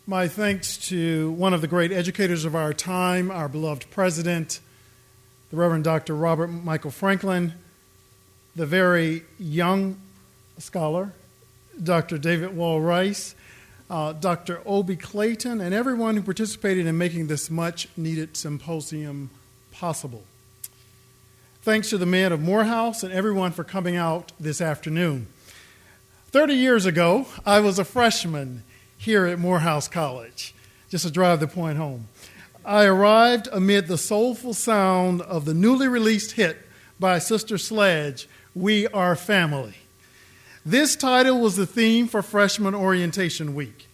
My thanks to one of the great educators of our time, our beloved president, the Reverend Dr. Robert Michael Franklin, the very young scholar, Dr. David Wall Rice, Dr. Obie Clayton, and everyone who participated in making this much-needed symposium possible. Thanks to the men of Morehouse and everyone for coming out this afternoon. 30 years ago, I was a freshman here at Morehouse College, just to drive the point home. I arrived amid the soulful sound of the newly released hit by Sister Sledge, We Are Family. This title was the theme for Freshman Orientation Week.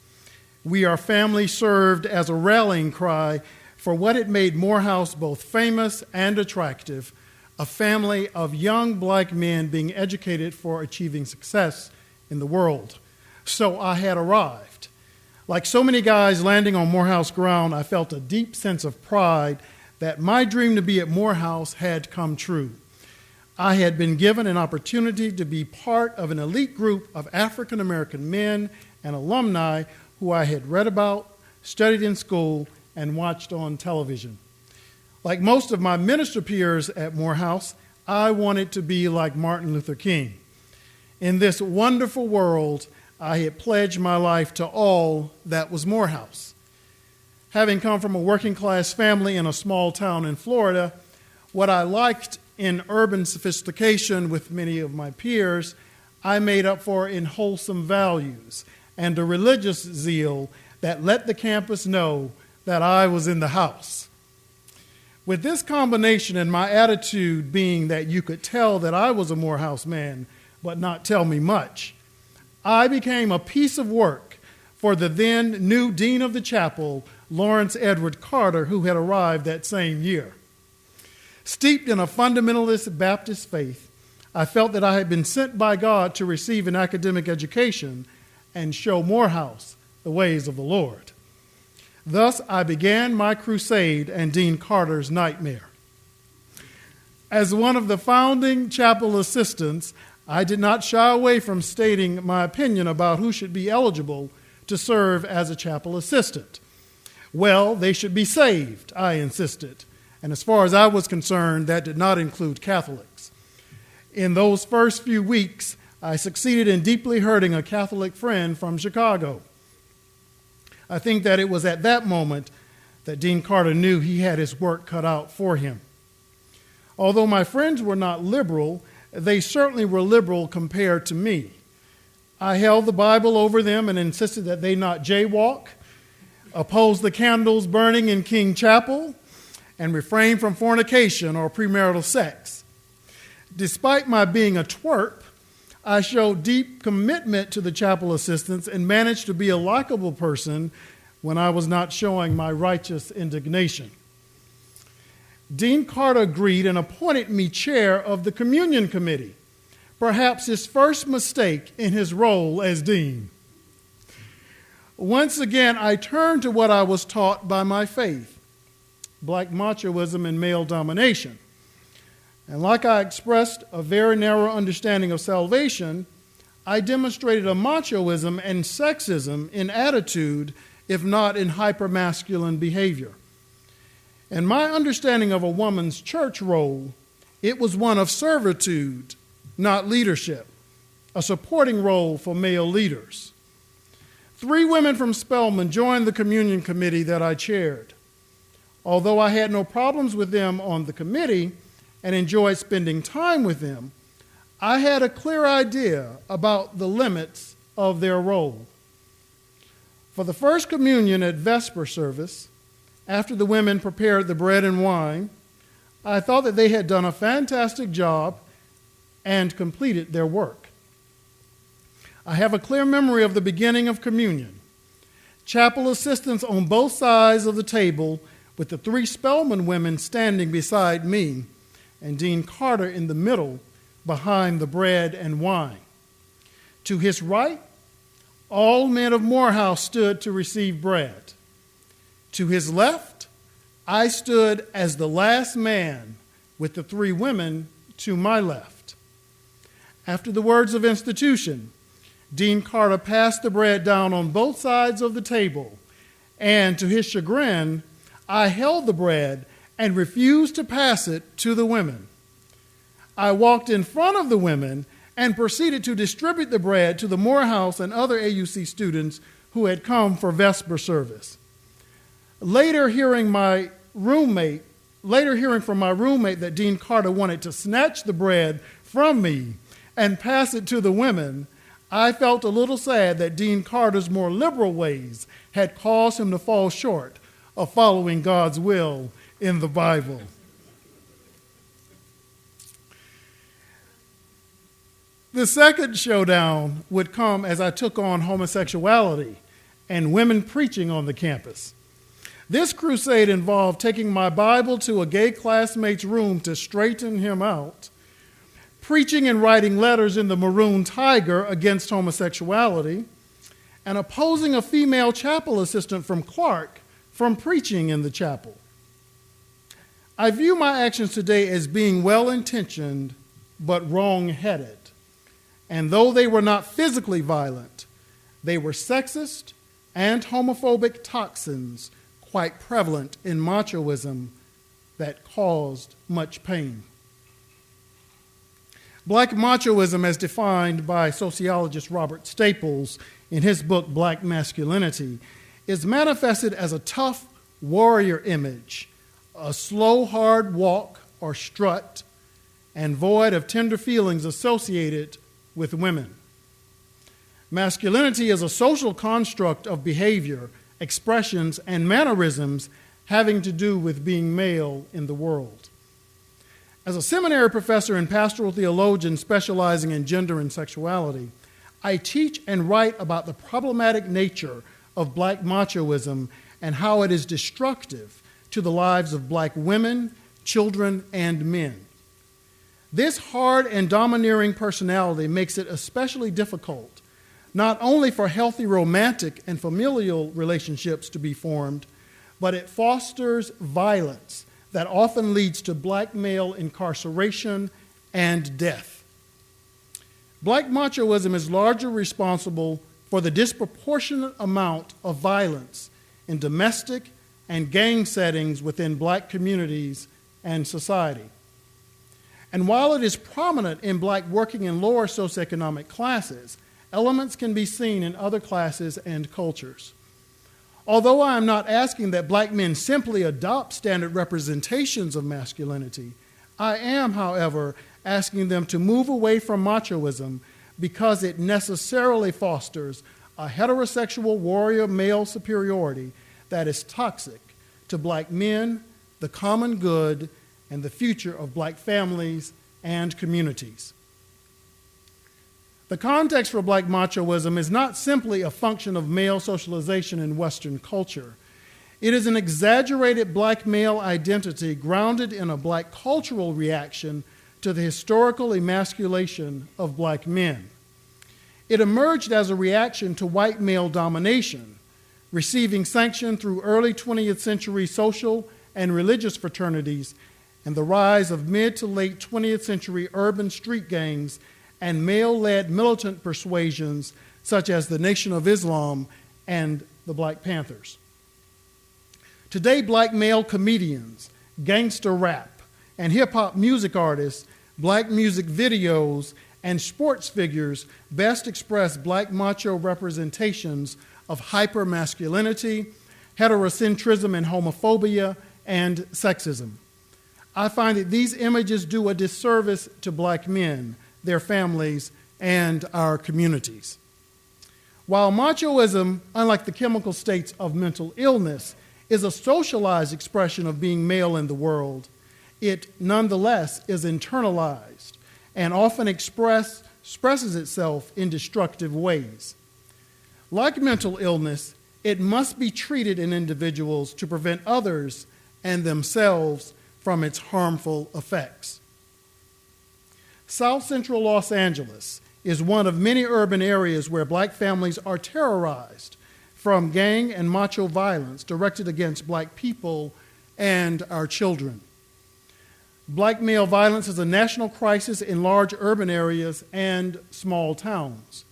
We Are Family served as a rallying cry for what it made Morehouse both famous and attractive, a family of young black men being educated for achieving success in the world. So I had arrived. Like so many guys landing on Morehouse ground, I felt a deep sense of pride that my dream to be at Morehouse had come true. I had been given an opportunity to be part of an elite group of African American men and alumni who I had read about, studied in school, and watched on television. Like most of my minister peers at Morehouse, I wanted to be like Martin Luther King. In this wonderful world, I had pledged my life to all that was Morehouse. Having come from a working-class family in a small town in Florida, what I liked in urban sophistication with many of my peers, I made up for in wholesome values and a religious zeal that let the campus know that I was in the house. With this combination and my attitude being that you could tell that I was a Morehouse man, but not tell me much, I became a piece of work for the then new dean of the chapel, Lawrence Edward Carter, who had arrived that same year. Steeped in a fundamentalist Baptist faith, I felt that I had been sent by God to receive an academic education and show Morehouse the ways of the Lord. Thus, I began my crusade and Dean Carter's nightmare. As one of the founding chapel assistants, I did not shy away from stating my opinion about who should be eligible to serve as a chapel assistant. Well, they should be saved, I insisted. And as far as I was concerned, that did not include Catholics. In those first few weeks, I succeeded in deeply hurting a Catholic friend from Chicago. I think that it was at that moment that Dean Carter knew he had his work cut out for him. Although my friends were not liberal, they certainly were liberal compared to me. I held the Bible over them and insisted that they not jaywalk, oppose the candles burning in King Chapel, and refrain from fornication or premarital sex. Despite my being a twerp, I showed deep commitment to the chapel assistants and managed to be a likable person when I was not showing my righteous indignation. Dean Carter agreed and appointed me chair of the communion committee, perhaps his first mistake in his role as dean. Once again, I turned to what I was taught by my faith, black machoism and male domination. And like I expressed a very narrow understanding of salvation, I demonstrated a machoism and sexism in attitude, if not in hypermasculine behavior. In my understanding of a woman's church role, it was one of servitude, not leadership, a supporting role for male leaders. 3 women from Spelman joined the communion committee that I chaired. Although I had no problems with them on the committee and enjoyed spending time with them, I had a clear idea about the limits of their role. For the first communion at Vesper service, after the women prepared the bread and wine, I thought that they had done a fantastic job and completed their work. I have a clear memory of the beginning of communion. Chapel assistants on both sides of the table with the 3 Spelman women standing beside me and Dean Carter in the middle behind the bread and wine. To his right, all men of Morehouse stood to receive bread. To his left, I stood as the last man with the 3 women to my left. After the words of institution, Dean Carter passed the bread down on both sides of the table, and to his chagrin, I held the bread and refused to pass it to the women. I walked in front of the women and proceeded to distribute the bread to the Morehouse and other AUC students who had come for Vesper service. Later hearing from my roommate that Dean Carter wanted to snatch the bread from me and pass it to the women, I felt a little sad that Dean Carter's more liberal ways had caused him to fall short of following God's will in the Bible. The second showdown would come as I took on homosexuality and women preaching on the campus. This crusade involved taking my Bible to a gay classmate's room to straighten him out, preaching and writing letters in the Maroon Tiger against homosexuality, and opposing a female chapel assistant from Clark from preaching in the chapel. I view my actions today as being well-intentioned but wrong-headed. And though they were not physically violent, they were sexist and homophobic toxins quite prevalent in machoism that caused much pain. Black machoism, as defined by sociologist Robert Staples in his book Black Masculinity, is manifested as a tough warrior image, a slow, hard walk or strut, and void of tender feelings associated with women. Masculinity is a social construct of behavior, expressions, and mannerisms having to do with being male in the world. As a seminary professor and pastoral theologian specializing in gender and sexuality, I teach and write about the problematic nature of black machoism and how it is destructive to the lives of black women, children, and men. This hard and domineering personality makes it especially difficult, not only for healthy romantic and familial relationships to be formed, but it fosters violence that often leads to black male incarceration and death. Black machoism is largely responsible for the disproportionate amount of violence in domestic and gang settings within black communities and society. And while it is prominent in black working and lower socioeconomic classes, elements can be seen in other classes and cultures. Although I am not asking that black men simply adopt standard representations of masculinity, I am, however, asking them to move away from machoism because it necessarily fosters a heterosexual warrior male superiority that is toxic to black men, the common good, and the future of black families and communities. The context for black machoism is not simply a function of male socialization in Western culture. It is an exaggerated black male identity grounded in a black cultural reaction to the historical emasculation of black men. It emerged as a reaction to white male domination, receiving sanction through early 20th century social and religious fraternities and the rise of mid to late 20th century urban street gangs and male-led militant persuasions such as the Nation of Islam and the Black Panthers. Today, black male comedians, gangster rap, and hip-hop music artists, black music videos, and sports figures best express black macho representations of hypermasculinity, heterocentrism and homophobia, and sexism. I find that these images do a disservice to black men, their families, and our communities. While machoism, unlike the chemical states of mental illness, is a socialized expression of being male in the world, it nonetheless is internalized and often expresses itself in destructive ways. Like mental illness, it must be treated in individuals to prevent others and themselves from its harmful effects. South Central Los Angeles is one of many urban areas where black families are terrorized from gang and macho violence directed against black people and our children. Black male violence is a national crisis in large urban areas and small towns.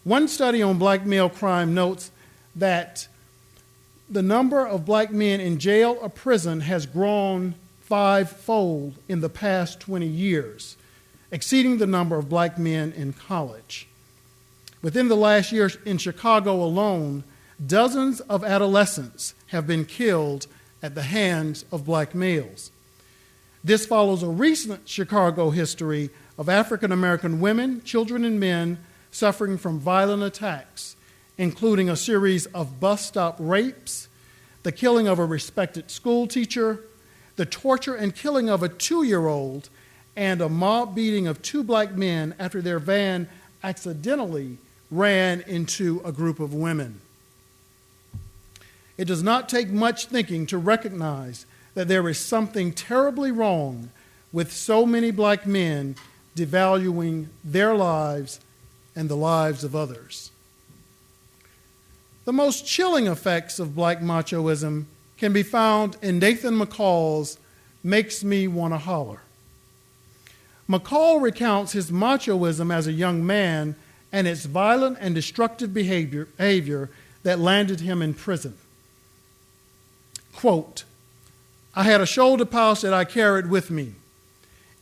One study on black male crime notes that the number of black men in jail or prison has grown fivefold in the past 20 years, exceeding the number of black men in college. Within the last year in Chicago alone, dozens of adolescents have been killed at the hands of black males. This follows a recent Chicago history of African American women, children, and men suffering from violent attacks, including a series of bus stop rapes, the killing of a respected school teacher, the torture and killing of a 2-year-old, and a mob beating of 2 black men after their van accidentally ran into a group of women. It does not take much thinking to recognize that there is something terribly wrong with so many black men devaluing their lives and the lives of others. The most chilling effects of black machoism can be found in Nathan McCall's Makes Me Wanna Holler. McCall recounts his machoism as a young man and its violent and destructive behavior that landed him in prison. Quote, "I had a shoulder pouch that I carried with me.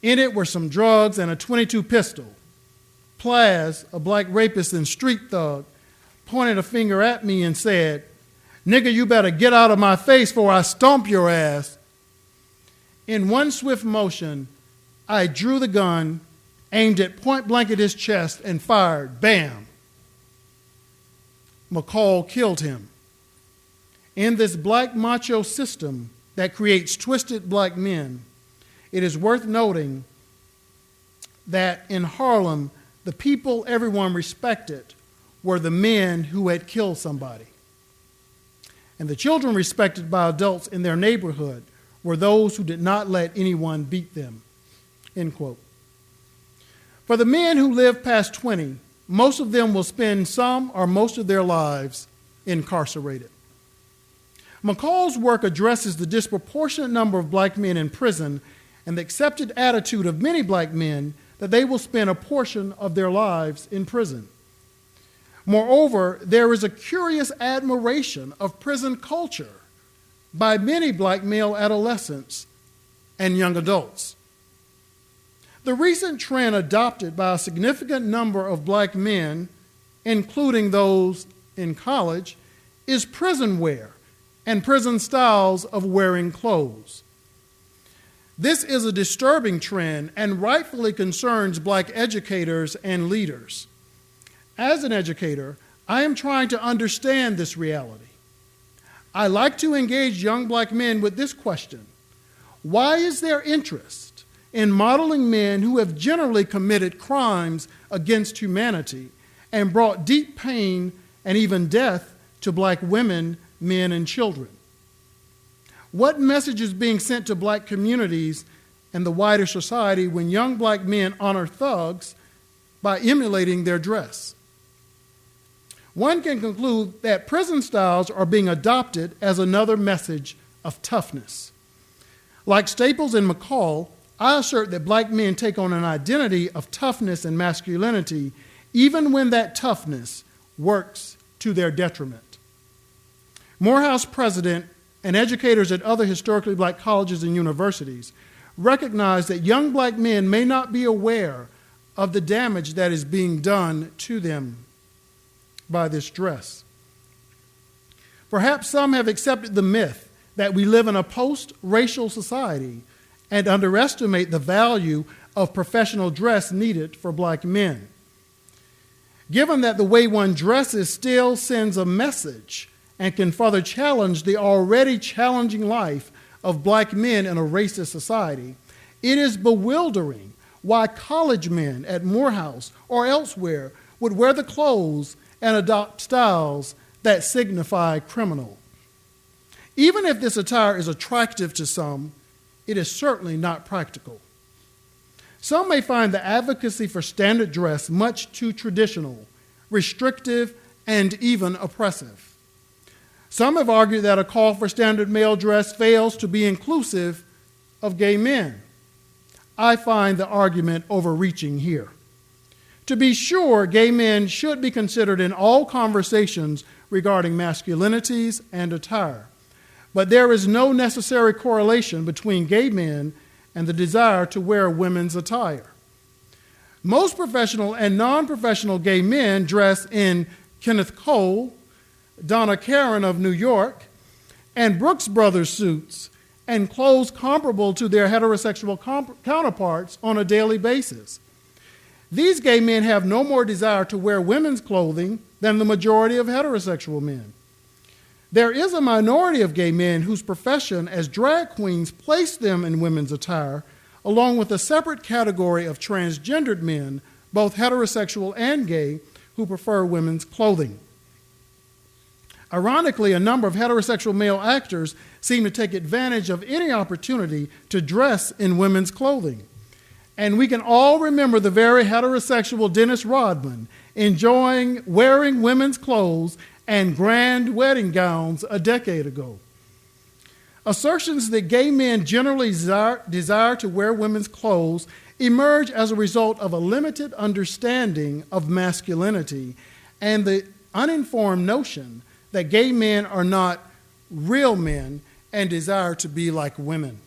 In it were some drugs and a .22 pistol. Plaz, a black rapist and street thug, pointed a finger at me and said, 'Nigga, you better get out of my face before I stomp your ass.' In one swift motion, I drew the gun, aimed it point blank at his chest, and fired. Bam! McCall killed him. In this black macho system that creates twisted black men, it is worth noting that in Harlem, the people everyone respected were the men who had killed somebody. And the children respected by adults in their neighborhood were those who did not let anyone beat them." End quote. For the men who live past 20, most of them will spend some or most of their lives incarcerated. McCall's work addresses the disproportionate number of black men in prison and the accepted attitude of many black men that they will spend a portion of their lives in prison. Moreover, there is a curious admiration of prison culture by many black male adolescents and young adults. The recent trend adopted by a significant number of black men, including those in college, is prison wear and prison styles of wearing clothes. This is a disturbing trend and rightfully concerns black educators and leaders. As an educator, I am trying to understand this reality. I like to engage young black men with this question: why is there interest in modeling men who have generally committed crimes against humanity and brought deep pain and even death to black women, men, and children? What message is being sent to black communities and the wider society when young black men honor thugs by emulating their dress? One can conclude that prison styles are being adopted as another message of toughness. Like Staples and McCall, I assert that black men take on an identity of toughness and masculinity even when that toughness works to their detriment. Morehouse president and educators at other historically black colleges and universities recognize that young black men may not be aware of the damage that is being done to them by this dress. Perhaps some have accepted the myth that we live in a post-racial society and underestimate the value of professional dress needed for black men. Given that the way one dresses still sends a message and can further challenge the already challenging life of black men in a racist society, it is bewildering why college men at Morehouse or elsewhere would wear the clothes and adopt styles that signify criminal. Even if this attire is attractive to some, it is certainly not practical. Some may find the advocacy for standard dress much too traditional, restrictive, and even oppressive. Some have argued that a call for standard male dress fails to be inclusive of gay men. I find the argument overreaching here. To be sure, gay men should be considered in all conversations regarding masculinities and attire, but there is no necessary correlation between gay men and the desire to wear women's attire. Most professional and non-professional gay men dress in Kenneth Cole, Donna Karan of New York, and Brooks Brothers suits and clothes comparable to their heterosexual counterparts on a daily basis. These gay men have no more desire to wear women's clothing than the majority of heterosexual men. There is a minority of gay men whose profession as drag queens place them in women's attire, along with a separate category of transgendered men, both heterosexual and gay, who prefer women's clothing. Ironically, a number of heterosexual male actors seem to take advantage of any opportunity to dress in women's clothing. And we can all remember the very heterosexual Dennis Rodman enjoying wearing women's clothes and grand wedding gowns a decade ago. Assertions that gay men generally desire to wear women's clothes emerge as a result of a limited understanding of masculinity and the uninformed notion that gay men are not real men and desire to be like women.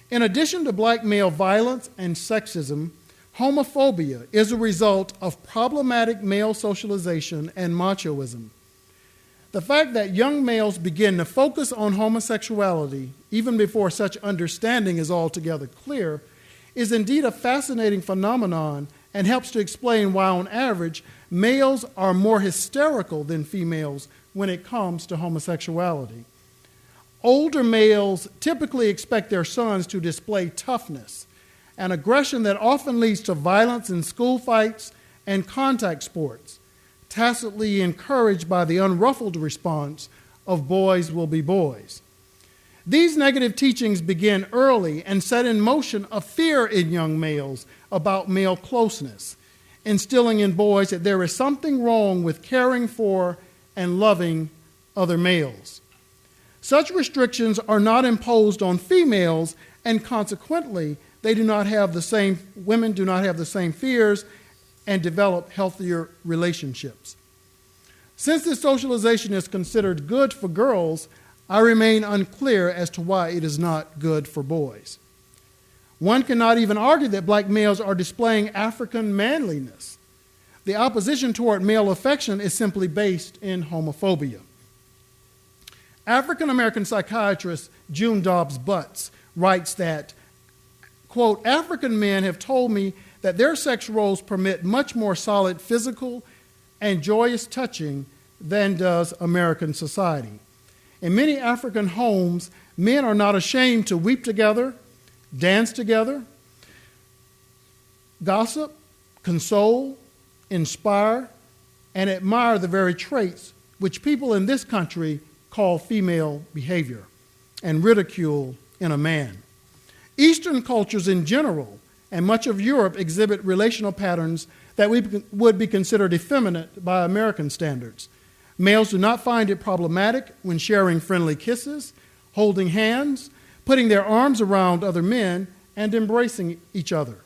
In addition to black male violence and sexism, homophobia is a result of problematic male socialization and machoism. The fact that young males begin to focus on homosexuality even before such understanding is altogether clear is indeed a fascinating phenomenon and helps to explain why, on average, males are more hysterical than females when it comes to homosexuality. Older males typically expect their sons to display toughness, an aggression that often leads to violence in school fights and contact sports, tacitly encouraged by the unruffled response of boys will be boys. These negative teachings begin early and set in motion a fear in young males about male closeness, instilling in boys that there is something wrong with caring for and loving other males. Such restrictions are not imposed on females, and consequently, women do not have the same fears and develop healthier relationships. Since this socialization is considered good for girls, I remain unclear as to why it is not good for boys. One cannot even argue that black males are displaying African manliness. The opposition toward male affection is simply based in homophobia. African-American psychiatrist June Dobbs Butts writes that, quote, African men have told me that their sex roles permit much more solid physical and joyous touching than does American society. In many African homes, men are not ashamed to weep together, dance together, gossip, console, inspire, and admire the very traits which people in this country call female behavior and ridicule in a man. Eastern cultures in general and much of Europe exhibit relational patterns that would be considered effeminate by American standards. Males do not find it problematic when sharing friendly kisses, holding hands, putting their arms around other men, and embracing each other.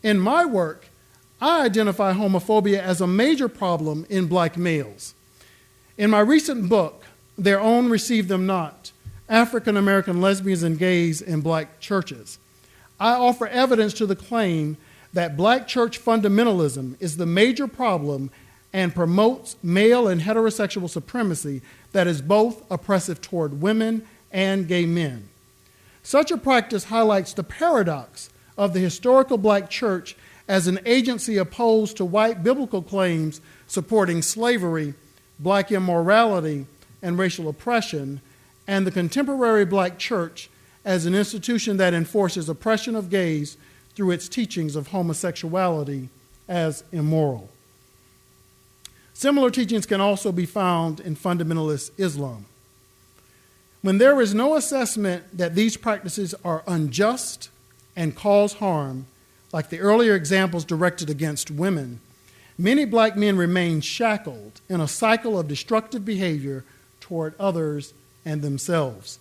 In my work, I identify homophobia as a major problem in black males. In my recent book, Their Own Receive Them Not, African American Lesbians and Gays in Black Churches, I offer evidence to the claim that black church fundamentalism is the major problem and promotes male and heterosexual supremacy that is both oppressive toward women and gay men. Such a practice highlights the paradox of the historical black church as an agency opposed to white biblical claims supporting slavery, black immorality, and racial oppression, and the contemporary black church as an institution that enforces oppression of gays through its teachings of homosexuality as immoral. Similar teachings can also be found in fundamentalist Islam. When there is no assessment that these practices are unjust and cause harm, like the earlier examples directed against women, many black men remain shackled in a cycle of destructive behavior toward others and themselves.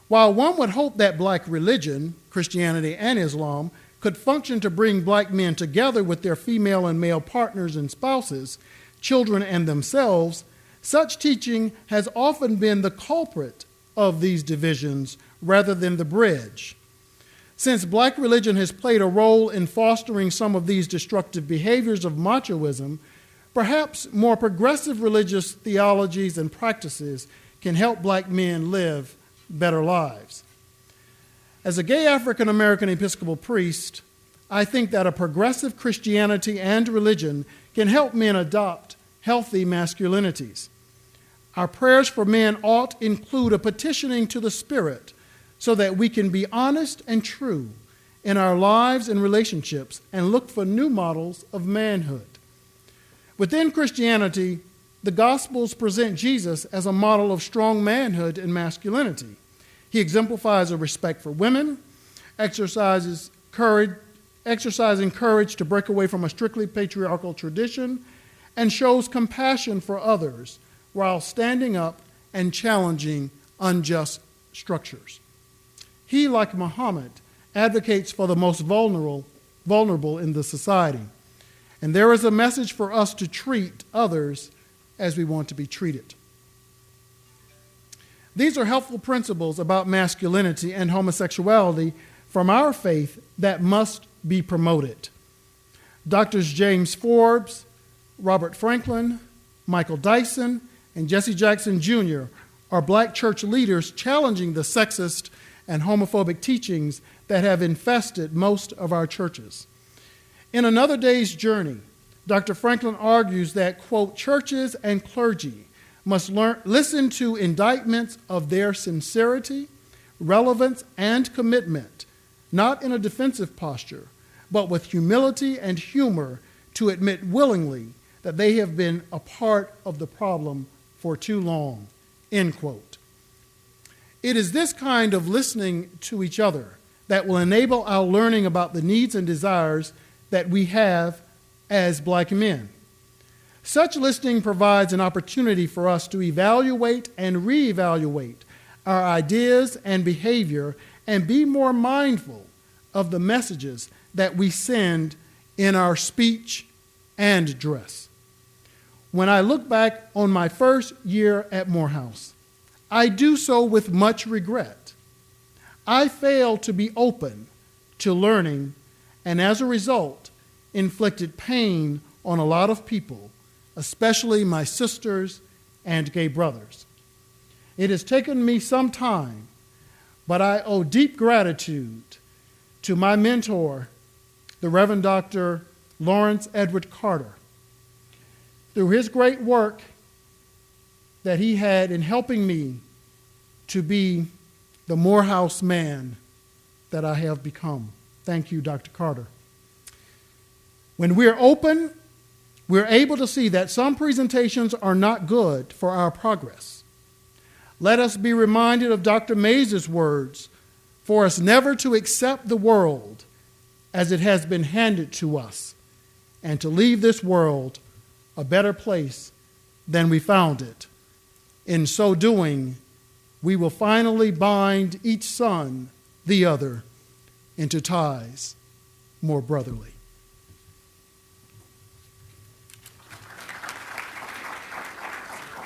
While one would hope that black religion, Christianity and Islam, could function to bring black men together with their female and male partners and spouses, children and themselves, such teaching has often been the culprit of these divisions rather than the bridge. Since black religion has played a role in fostering some of these destructive behaviors of machoism, perhaps more progressive religious theologies and practices can help black men live better lives. As a gay African American Episcopal priest, I think that a progressive Christianity and religion can help men adopt healthy masculinities. Our prayers for men ought include a petitioning to the Spirit so that we can be honest and true in our lives and relationships and look for new models of manhood. Within Christianity, the Gospels present Jesus as a model of strong manhood and masculinity. He exemplifies a respect for women, exercising courage to break away from a strictly patriarchal tradition, and shows compassion for others while standing up and challenging unjust structures. He, like Muhammad, advocates for the most vulnerable in the society. And there is a message for us to treat others as we want to be treated. These are helpful principles about masculinity and homosexuality from our faith that must be promoted. Doctors James Forbes, Robert Franklin, Michael Dyson, and Jesse Jackson Jr. are black church leaders challenging the sexist and homophobic teachings that have infested most of our churches. In Another Day's Journey, Dr. Franklin argues that, quote, churches and clergy must listen to indictments of their sincerity, relevance, and commitment, not in a defensive posture, but with humility and humor to admit willingly that they have been a part of the problem for too long, end quote. It is this kind of listening to each other that will enable our learning about the needs and desires that we have as black men. Such listening provides an opportunity for us to evaluate and reevaluate our ideas and behavior and be more mindful of the messages that we send in our speech and dress. When I look back on my first year at Morehouse, I do so with much regret. I failed to be open to learning, and as a result, inflicted pain on a lot of people, especially my sisters and gay brothers. It has taken me some time, but I owe deep gratitude to my mentor, the Reverend Dr. Lawrence Edward Carter. Through his great work that he had in helping me to be the Morehouse man that I have become. Thank you, Dr. Carter. When we're open, we're able to see that some presentations are not good for our progress. Let us be reminded of Dr. Mays' words, for us never to accept the world as it has been handed to us, and to leave this world a better place than we found it. In so doing, we will finally bind each son, the other, into ties more brotherly.